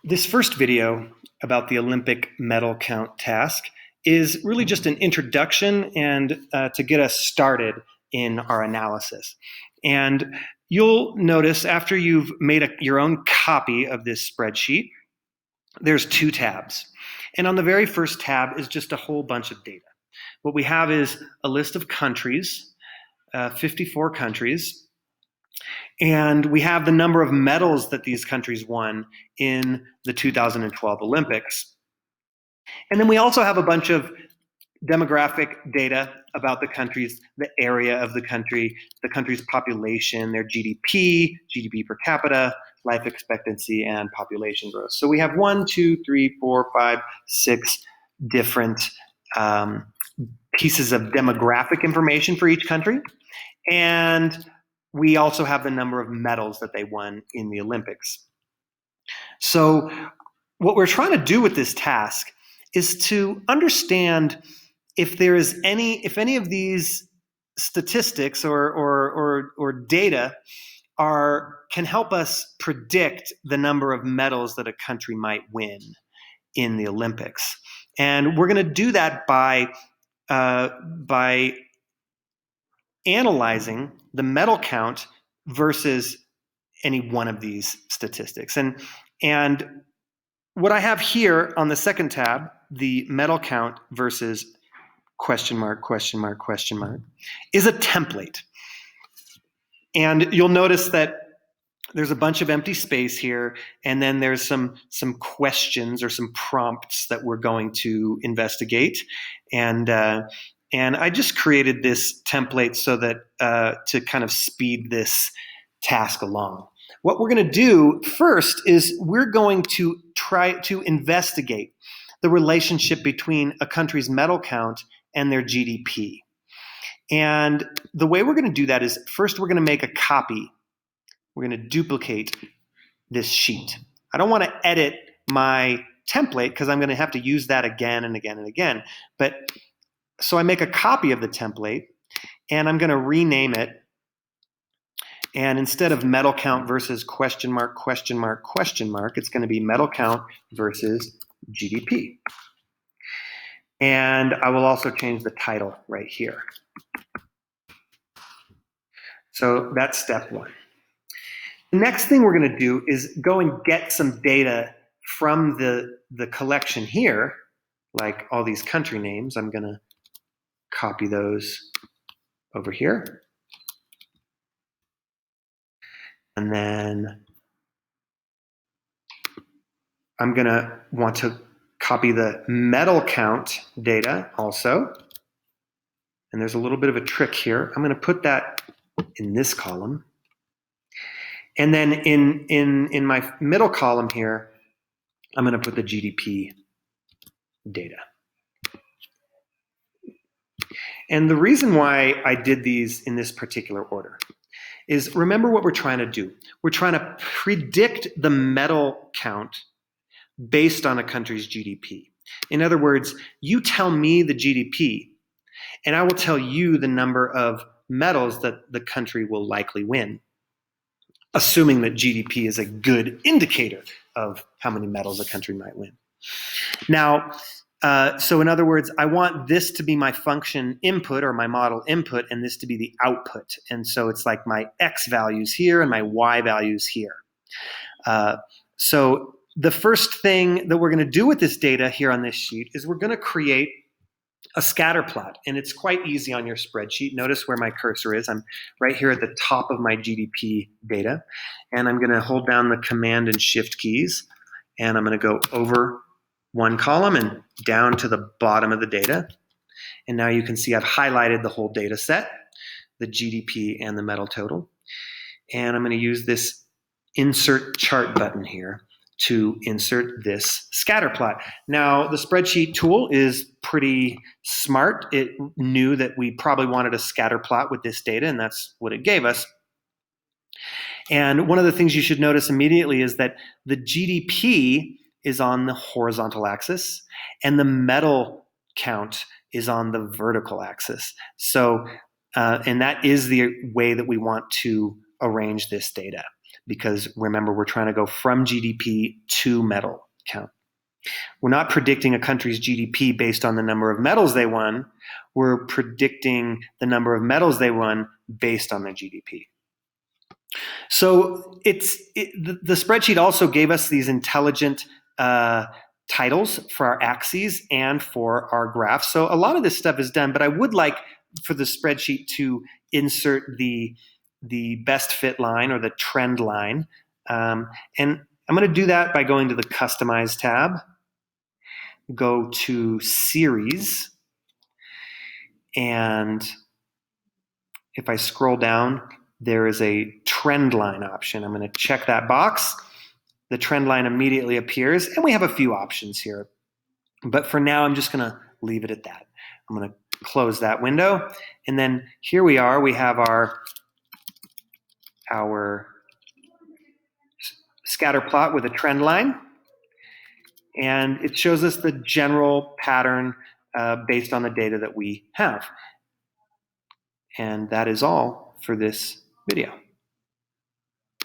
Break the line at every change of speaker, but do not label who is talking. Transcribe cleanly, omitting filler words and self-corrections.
This first video about the Olympic medal count task is really just an introduction and to get us started in our analysis. And you'll notice after you've made your own copy of this spreadsheet, there's two tabs. And on the very first tab is just a whole bunch of data. What we have is a list of countries, 54 countries, and we have the number of medals that these countries won in the 2012 Olympics. And then we also have a bunch of demographic data about the countries, the area of the country's population, their GDP, GDP per capita, life expectancy, and population growth. So we have 1, 2, 3, 4, 5, 6 different pieces of demographic information for each country. And we also have the number of medals that they won in the Olympics. So what we're trying to do with this task is to understand if any of these statistics or data can help us predict the number of medals that a country might win in the Olympics. And we're going to do that by analyzing the medal count versus any one of these statistics. And what I have here on the second tab, the medal count versus question mark, question mark, question mark, is a template. And you'll notice that there's a bunch of empty space here, and then there's some questions or some prompts that we're going to investigate. And I just created this template so that to kind of speed this task along. What we're going to do first is we're going to try to investigate the relationship between a country's medal count and their GDP. And the way we're going to do that is first we're going to make a copy. We're going to duplicate this sheet. I don't want to edit my template because I'm going to have to use that again and again and again. So I make a copy of the template and I'm going to rename it. And instead of medal count versus question mark, question mark, question mark, it's going to be medal count versus GDP. And I will also change the title right here. So that's step one. The next thing we're going to do is go and get some data from the collection here, like all these country names. I'm going to copy those over here. And then I'm going to want to copy the medal count data also. And there's a little bit of a trick here. I'm going to put that in this column. And then in my middle column here, I'm going to put the GDP data. And the reason why I did these in this particular order is remember what we're trying to do. We're trying to predict the medal count based on a country's GDP. In other words, you tell me the GDP, and I will tell you the number of medals that the country will likely win, assuming that GDP is a good indicator of how many medals a country might win. Now, so in other words, I want this to be my function input or my model input and this to be the output. And so it's like my X values here and my Y values here. So the first thing that we're going to do with this data here on this sheet is we're going to create a scatter plot. And it's quite easy on your spreadsheet. Notice where my cursor is. I'm right here at the top of my GDP data. And I'm going to hold down the Command and Shift keys. And I'm going to go over one column and down to the bottom of the data. And now you can see I've highlighted the whole data set, the GDP and the medal total. And I'm going to use this Insert Chart button here to insert this scatter plot. Now, the spreadsheet tool is pretty smart. It knew that we probably wanted a scatter plot with this data, and that's what it gave us. And one of the things you should notice immediately is that the GDP is on the horizontal axis and the medal count is on the vertical axis. So, and that is the way that we want to arrange this data. because remember, we're trying to go from GDP to metal count. We're not predicting a country's GDP based on the number of metals they won. We're predicting the number of metals they won based on their GDP. So the spreadsheet also gave us these intelligent titles for our axes and for our graphs. So a lot of this stuff is done, but I would like for the spreadsheet to insert the best fit line or the trend line. And I'm going to do that by going to the Customize tab, go to Series, and if I scroll down, there is a trend line option. I'm going to check that box. The trend line immediately appears, and we have a few options here. But for now, I'm just going to leave it at that. I'm going to close that window, and then here we are. We have our scatter plot with a trend line, and it shows us the general pattern based on the data that we have. And that is all for this video.